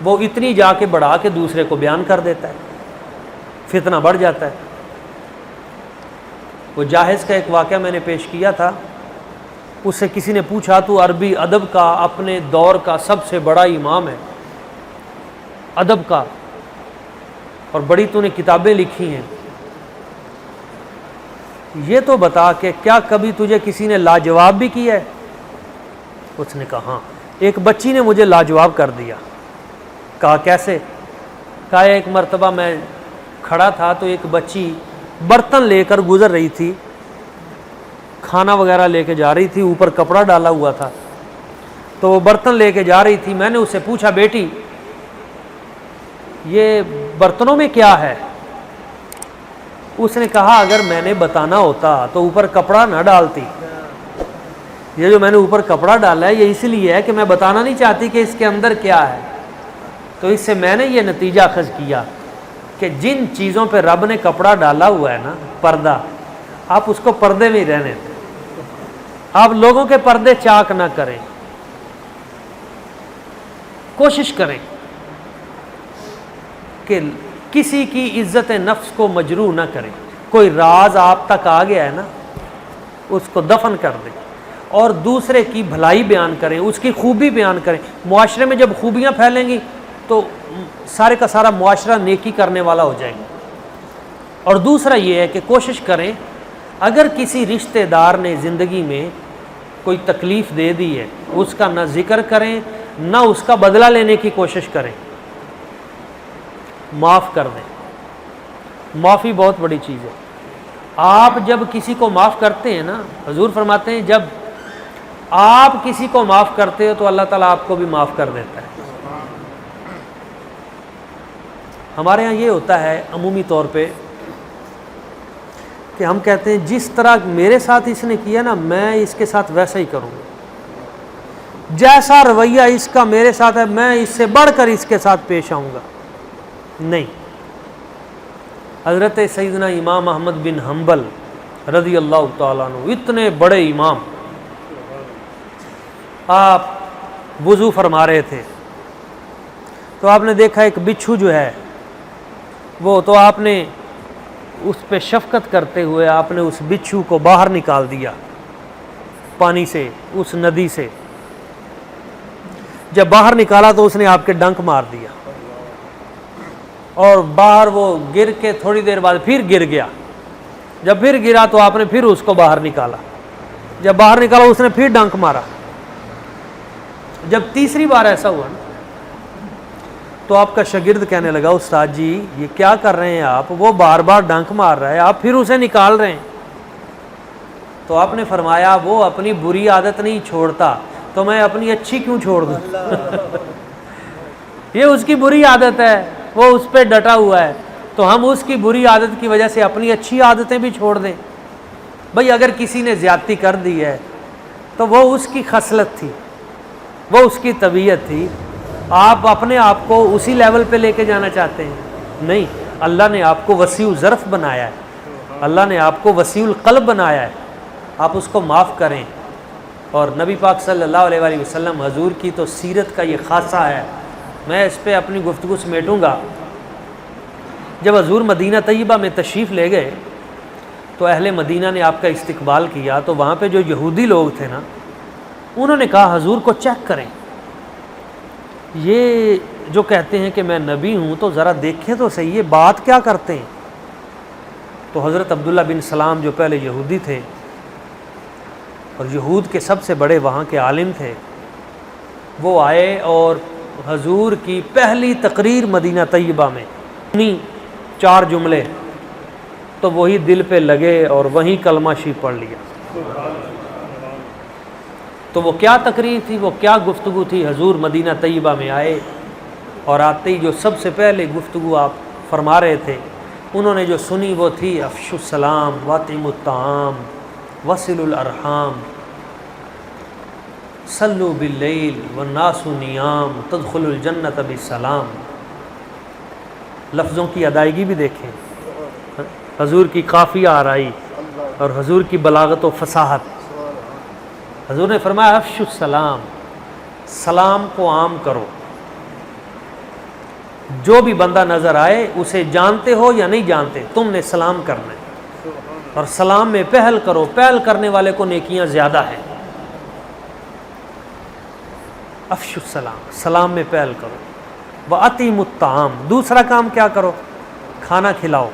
وہ اتنی جا کے بڑھا کے دوسرے کو بیان کر دیتا ہے، فتنہ بڑھ جاتا ہے۔ وہ جاہز کا ایک واقعہ میں نے پیش کیا تھا، اس سے کسی نے پوچھا تو عربی ادب کا اپنے دور کا سب سے بڑا امام ہے ادب کا، اور بڑی تو نے کتابیں لکھی ہیں، یہ تو بتا کہ کیا کبھی تجھے کسی نے لاجواب بھی کیا ہے؟ اس نے کہا ہاں، ایک بچی نے مجھے لاجواب کر دیا۔ کہا کیسے؟ کہا ایک مرتبہ میں کھڑا تھا تو ایک بچی برتن لے کر گزر رہی تھی، کھانا وغیرہ لے کے جا رہی تھی، اوپر کپڑا ڈالا ہوا تھا، تو وہ برتن لے کے جا رہی تھی۔ میں نے اسے پوچھا بیٹی یہ برتنوں میں کیا ہے؟ اس نے کہا اگر میں نے بتانا ہوتا تو اوپر کپڑا نہ ڈالتی، یہ جو میں نے اوپر کپڑا ڈالا ہے یہ اس لیے ہے کہ میں بتانا نہیں چاہتی کہ اس کے اندر کیا ہے۔ تو اس سے میں نے یہ نتیجہ اخذ کیا کہ جن چیزوں پہ رب نے کپڑا ڈالا ہوا ہے نا، پردہ، آپ اس کو پردے میں ہی رہنے دیں، آپ لوگوں کے پردے چاک نہ کریں، کوشش کریں کہ کسی کی عزت نفس کو مجروح نہ کریں۔ کوئی راز آپ تک آ گیا ہے نا، اس کو دفن کر دیں اور دوسرے کی بھلائی بیان کریں، اس کی خوبی بیان کریں۔ معاشرے میں جب خوبیاں پھیلیں گی تو سارے کا سارا معاشرہ نیکی کرنے والا ہو جائے گا۔ اور دوسرا یہ ہے کہ کوشش کریں اگر کسی رشتہ دار نے زندگی میں کوئی تکلیف دے دی ہے اس کا نہ ذکر کریں نہ اس کا بدلہ لینے کی کوشش کریں، معاف کر دیں۔ معافی بہت بڑی چیز ہے۔ آپ جب کسی کو معاف کرتے ہیں نا، حضور فرماتے ہیں جب آپ کسی کو معاف کرتے ہو تو اللہ تعالیٰ آپ کو بھی معاف کر دیتا ہے۔ ہمارے ہاں یہ ہوتا ہے عمومی طور پہ کہ ہم کہتے ہیں جس طرح میرے ساتھ اس نے کیا نا میں اس کے ساتھ ویسا ہی کروں گا، جیسا رویہ اس کا میرے ساتھ ہے میں اس سے بڑھ کر اس کے ساتھ پیش آؤں گا۔ نہیں، حضرت سیدنا امام احمد بن حنبل رضی اللہ تعالیٰ عنہ اتنے بڑے امام، آپ وضو فرما رہے تھے تو آپ نے دیکھا ایک بچھو جو ہے وہ تو آپ نے اس پہ شفقت کرتے ہوئے آپ نے اس بچھو کو باہر نکال دیا پانی سے، اس ندی سے۔ جب باہر نکالا تو اس نے آپ کے ڈنک مار دیا اور باہر وہ گر کے تھوڑی دیر بعد پھر گر گیا۔ جب پھر گرا تو آپ نے پھر اس کو باہر نکالا، جب باہر نکالا اس نے پھر ڈنک مارا۔ جب تیسری بار ایسا ہوا نا تو آپ کا شاگرد کہنے لگا استاد جی یہ کیا کر رہے ہیں آپ، وہ بار بار ڈنک مار رہا ہے آپ پھر اسے نکال رہے ہیں۔ تو آپ نے فرمایا وہ اپنی بری عادت نہیں چھوڑتا تو میں اپنی اچھی کیوں چھوڑ دوں؟ یہ اس کی بری عادت ہے، وہ اس پہ ڈٹا ہوا ہے، تو ہم اس کی بری عادت کی وجہ سے اپنی اچھی عادتیں بھی چھوڑ دیں؟ بھئی اگر کسی نے زیادتی کر دی ہے تو وہ اس کی خصلت تھی، وہ اس کی طبیعت تھی، آپ اپنے آپ کو اسی لیول پہ لے کے جانا چاہتے ہیں؟ نہیں، اللہ نے آپ کو وسیع الظرف بنایا ہے، اللہ نے آپ کو وسیع القلب بنایا ہے، آپ اس کو معاف کریں۔ اور نبی پاک صلی اللہ علیہ وآلہ وسلم حضور کی تو سیرت کا یہ خاصہ ہے، میں اس پہ اپنی گفتگو سمیٹوں گا۔ جب حضور مدینہ طیبہ میں تشریف لے گئے تو اہل مدینہ نے آپ کا استقبال کیا، تو وہاں پہ جو یہودی لوگ تھے نا انہوں نے کہا حضور کو چیک کریں، یہ جو کہتے ہیں کہ میں نبی ہوں تو ذرا دیکھیں تو صحیح یہ بات کیا کرتے ہیں۔ تو حضرت عبداللہ بن سلام جو پہلے یہودی تھے اور یہود کے سب سے بڑے وہاں کے عالم تھے، وہ آئے اور حضور کی پہلی تقریر مدینہ طیبہ میں انہی 4 جملے تو وہی دل پہ لگے اور وہیں کلمہ شریف پڑھ لیا۔ تو وہ کیا تقریر تھی، وہ کیا گفتگو تھی؟ حضور مدینہ طیبہ میں آئے اور آتے ہی جو سب سے پہلے گفتگو آپ فرما رہے تھے انہوں نے جو سنی وہ تھی افشوا السلام واطعموا الطعام وصلوا الارحام صلوا باللیل والناس نیام تدخلوا الجنۃ بسلام۔ لفظوں کی ادائیگی بھی دیکھیں، حضور کی قافیہ آرائی اور حضور کی بلاغت و فصاحت. حضور نے فرمایا افشوا السلام، سلام کو عام کرو. جو بھی بندہ نظر آئے اسے جانتے ہو یا نہیں جانتے تم نے سلام کرنا ہے، اور سلام میں پہل کرو، پہل کرنے والے کو نیکیاں زیادہ ہیں. افشوا السلام، سلام میں پہل کرو. وَأَطِیمُوا الطَّعَامَ، دوسرا کام کیا کرو؟ کھانا کھلاؤ،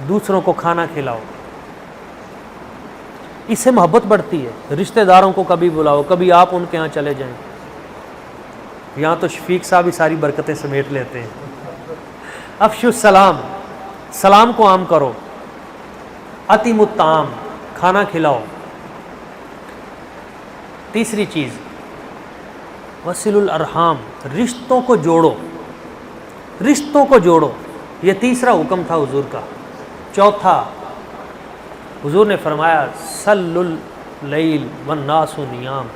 دوسروں کو کھانا کھلاؤ. اس سے محبت بڑھتی ہے. رشتہ داروں کو کبھی بلاؤ، کبھی آپ ان کے ہاں چلے جائیں. یہاں تو شفیق صاحب ہی ساری برکتیں سمیٹ لیتے ہیں. افشوا السلام، سلام کو عام کرو. اطیموا الطعام، کھانا کھلاؤ. تیسری چیز وصلوا الارحام، رشتوں کو جوڑو، رشتوں کو جوڑو. یہ تیسرا حکم تھا حضور کا. چوتھا حضور نے فرمایا صلوا اللیل والناس نیام،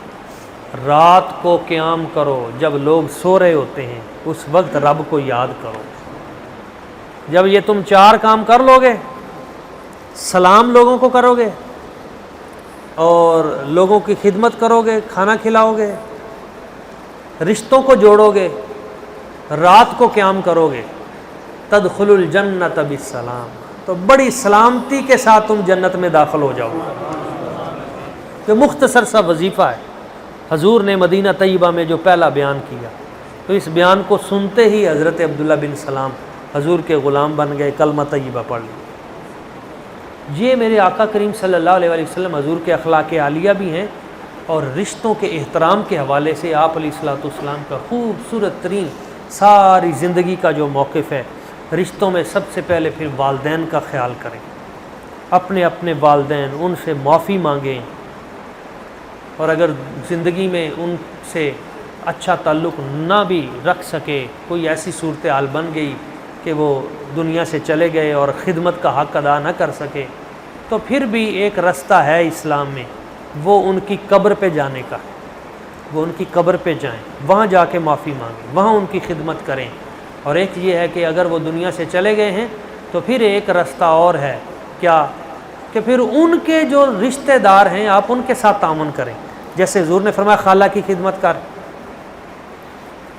رات کو قیام کرو جب لوگ سو رہے ہوتے ہیں، اس وقت رب کو یاد کرو. جب یہ تم چار کام کر لو گے، سلام لوگوں کو کرو گے اور لوگوں کی خدمت کرو گے، کھانا کھلاؤ گے، رشتوں کو جوڑو گے، رات کو قیام کرو گے، تدخلوا الجنت بالسلام، تو بڑی سلامتی کے ساتھ تم جنت میں داخل ہو جاؤ. کہ مختصر سا وظیفہ ہے حضور نے مدینہ طیبہ میں جو پہلا بیان کیا. تو اس بیان کو سنتے ہی حضرت عبداللہ بن سلام حضور کے غلام بن گئے، کلمہ طیبہ پڑھ لی. یہ میرے آقا کریم صلی اللہ علیہ وسلم حضور کے اخلاق عالیہ بھی ہیں، اور رشتوں کے احترام کے حوالے سے آپ علیہ الصلوۃ والسلام کا خوبصورت ترین ساری زندگی کا جو موقف ہے. رشتوں میں سب سے پہلے پھر والدین کا خیال کریں، اپنے اپنے والدین، ان سے معافی مانگیں، اور اگر زندگی میں ان سے اچھا تعلق نہ بھی رکھ سکے، کوئی ایسی صورتحال بن گئی کہ وہ دنیا سے چلے گئے اور خدمت کا حق ادا نہ کر سکے، تو پھر بھی ایک رستہ ہے اسلام میں، وہ ان کی قبر پہ جانے کا. وہ ان کی قبر پہ جائیں، وہاں جا کے معافی مانگیں، وہاں ان کی خدمت کریں. اور ایک یہ ہے کہ اگر وہ دنیا سے چلے گئے ہیں تو پھر ایک رستہ اور ہے، کیا کہ پھر ان کے جو رشتہ دار ہیں آپ ان کے ساتھ تعاون کریں. جیسے حضور نے فرمایا خالہ کی خدمت کر،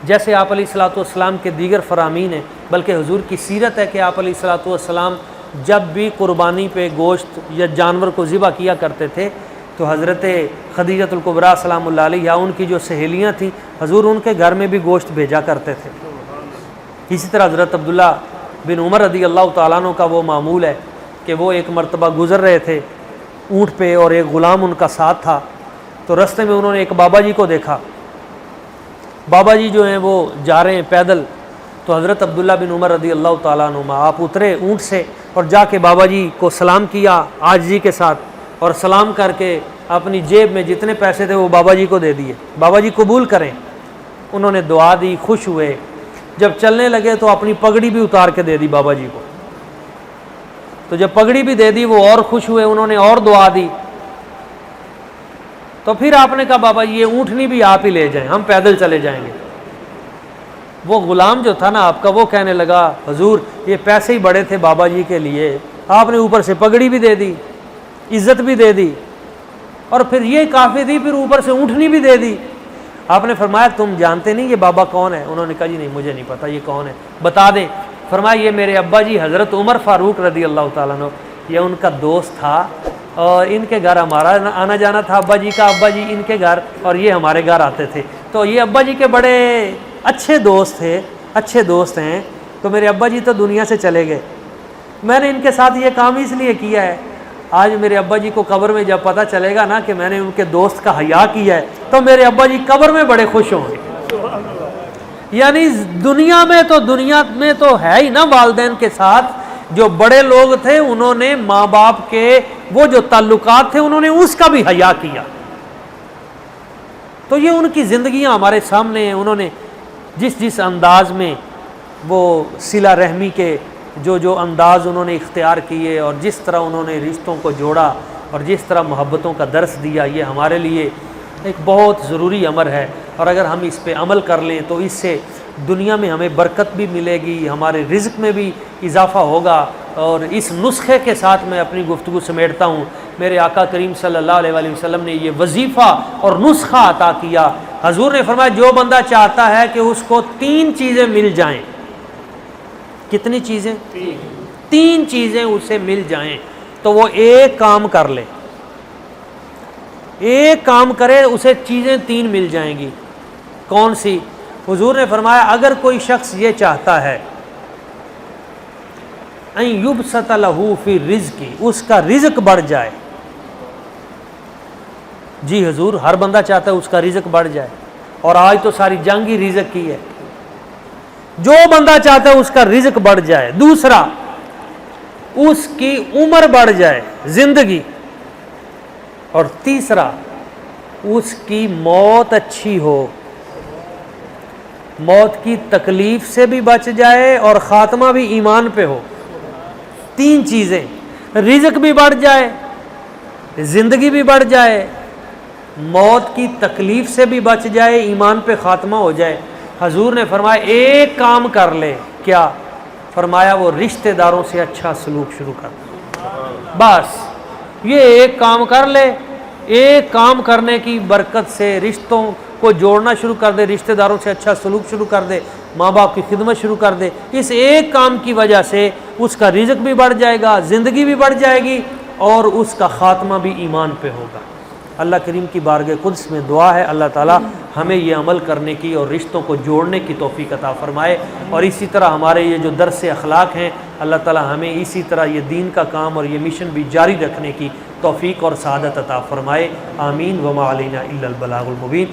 جیسے آپ علیہ الصلوۃ والسلام کے دیگر فرامین ہیں. بلکہ حضور کی سیرت ہے کہ آپ علیہ الصلوۃ والسلام جب بھی قربانی پہ گوشت یا جانور کو ذبح کیا کرتے تھے تو حضرت خدیجۃ الکبریٰ سلام اللہ علیہا، ان کی جو سہیلیاں تھیں، حضور ان کے گھر میں بھی گوشت بھیجا کرتے تھے. اسی طرح حضرت عبداللہ بن عمر رضی اللہ تعالیٰ عنہ کا وہ معمول ہے کہ وہ ایک مرتبہ گزر رہے تھے اونٹ پہ، اور ایک غلام ان کا ساتھ تھا. تو رستے میں انہوں نے ایک بابا جی کو دیکھا. بابا جی جو ہیں وہ جا رہے ہیں پیدل. تو حضرت عبداللہ بن عمر رضی اللہ تعالیٰ عنہ آپ اترے اونٹ سے اور جا کے بابا جی کو سلام کیا عاجزی کے ساتھ، اور سلام کر کے اپنی جیب میں جتنے پیسے تھے وہ بابا جی کو دے دیے. بابا جی قبول کریں. انہوں نے دعا دی، خوش ہوئے. جب چلنے لگے تو اپنی پگڑی بھی اتار کے دے دی بابا جی کو. تو جب پگڑی بھی دے دی وہ اور خوش ہوئے، انہوں نے اور دعا دی. تو پھر آپ نے کہا بابا جی یہ اونٹنی بھی آپ ہی لے جائیں، ہم پیدل چلے جائیں گے. وہ غلام جو تھا نا آپ کا، وہ کہنے لگا حضور یہ پیسے ہی بڑے تھے بابا جی کے لیے، آپ نے اوپر سے پگڑی بھی دے دی، عزت بھی دے دی، اور پھر یہ کافی تھی، پھر اوپر سے اونٹنی بھی دے دی. آپ نے فرمایا تم جانتے نہیں یہ بابا کون ہے؟ انہوں نے کہا جی نہیں مجھے نہیں پتہ یہ کون ہے، بتا دیں. فرمایا یہ میرے ابا جی حضرت عمر فاروق رضی اللہ تعالیٰ عنہ، یہ ان کا دوست تھا، اور ان کے گھر ہمارا آنا جانا تھا ابا جی کا، ابا جی ان کے گھر اور یہ ہمارے گھر آتے تھے. تو یہ ابا جی کے بڑے اچھے دوست تھے، اچھے دوست ہیں. تو میرے ابا جی تو دنیا سے چلے گئے، میں نے ان کے ساتھ یہ کام اس لیے کیا ہے، آج میرے ابا جی کو قبر میں جب پتہ چلے گا نا کہ میں نے ان کے دوست کا حیا کیا ہے تو میرے ابا جی قبر میں بڑے خوش ہوں گے. یعنی دنیا میں تو ہے ہی نا والدین کے ساتھ جو بڑے لوگ تھے، انہوں نے ماں باپ کے وہ جو تعلقات تھے انہوں نے اس کا بھی حیا کیا. تو یہ ان کی زندگیاں ہمارے سامنے ہیں. انہوں نے جس انداز میں وہ صلہ رحمی کے جو انداز انہوں نے اختیار کیے، اور جس طرح انہوں نے رشتوں کو جوڑا، اور جس طرح محبتوں کا درس دیا، یہ ہمارے لیے ایک بہت ضروری امر ہے. اور اگر ہم اس پہ عمل کر لیں تو اس سے دنیا میں ہمیں برکت بھی ملے گی، ہمارے رزق میں بھی اضافہ ہوگا، اور اس نسخے کے ساتھ میں اپنی گفتگو سمیٹتا ہوں۔ میرے آقا کریم صلی اللہ علیہ وآلہ وسلم نے یہ وظیفہ اور نسخہ عطا کیا۔ حضور نے فرمایا جو بندہ چاہتا ہے کہ اس کو 3 چیزیں مل جائیں، کتنی چیزیں؟ 3 چیزیں اسے مل جائیں تو وہ ایک کام کر لے، ایک کام کرے اسے چیزیں 3 مل جائیں گی۔ کون سی؟ حضور نے فرمایا اگر کوئی شخص یہ چاہتا ہے ان یبسط لہ فی رزق، اس کا رزق بڑھ جائے۔ جی حضور، ہر بندہ چاہتا ہے اس کا رزق بڑھ جائے، اور آج تو ساری جنگ ہی رزق کی ہے۔ جو بندہ چاہتا ہے اس کا رزق بڑھ جائے۔ دوسرا، اس کی عمر بڑھ جائے، زندگی۔ اور تیسرا، اس کی موت اچھی ہو، موت کی تکلیف سے بھی بچ جائے اور خاتمہ بھی ایمان پہ ہو۔ 3 چیزیں، رزق بھی بڑھ جائے، زندگی بھی بڑھ جائے، موت کی تکلیف سے بھی بچ جائے، ایمان پہ خاتمہ ہو جائے۔ حضور نے فرمایا ایک کام کر لے۔ کیا؟ فرمایا وہ رشتہ داروں سے اچھا سلوک شروع کر دے۔ بس یہ ایک کام کر لے، ایک کام کرنے کی برکت سے رشتوں کو جوڑنا شروع کر دے، رشتہ داروں سے اچھا سلوک شروع کر دے، ماں باپ کی خدمت شروع کر دے۔ اس ایک کام کی وجہ سے اس کا رزق بھی بڑھ جائے گا، زندگی بھی بڑھ جائے گی، اور اس کا خاتمہ بھی ایمان پہ ہوگا۔ اللہ کریم کی بارگاہ قدس میں دعا ہے اللہ تعالی ہمیں یہ عمل کرنے کی اور رشتوں کو جوڑنے کی توفیق عطا فرمائے، اور اسی طرح ہمارے یہ جو درس اخلاق ہیں اللہ تعالی ہمیں اسی طرح یہ دین کا کام اور یہ مشن بھی جاری رکھنے کی توفیق اور سعادت عطا فرمائے۔ آمین۔ وما علینا الا البلاغ المبین۔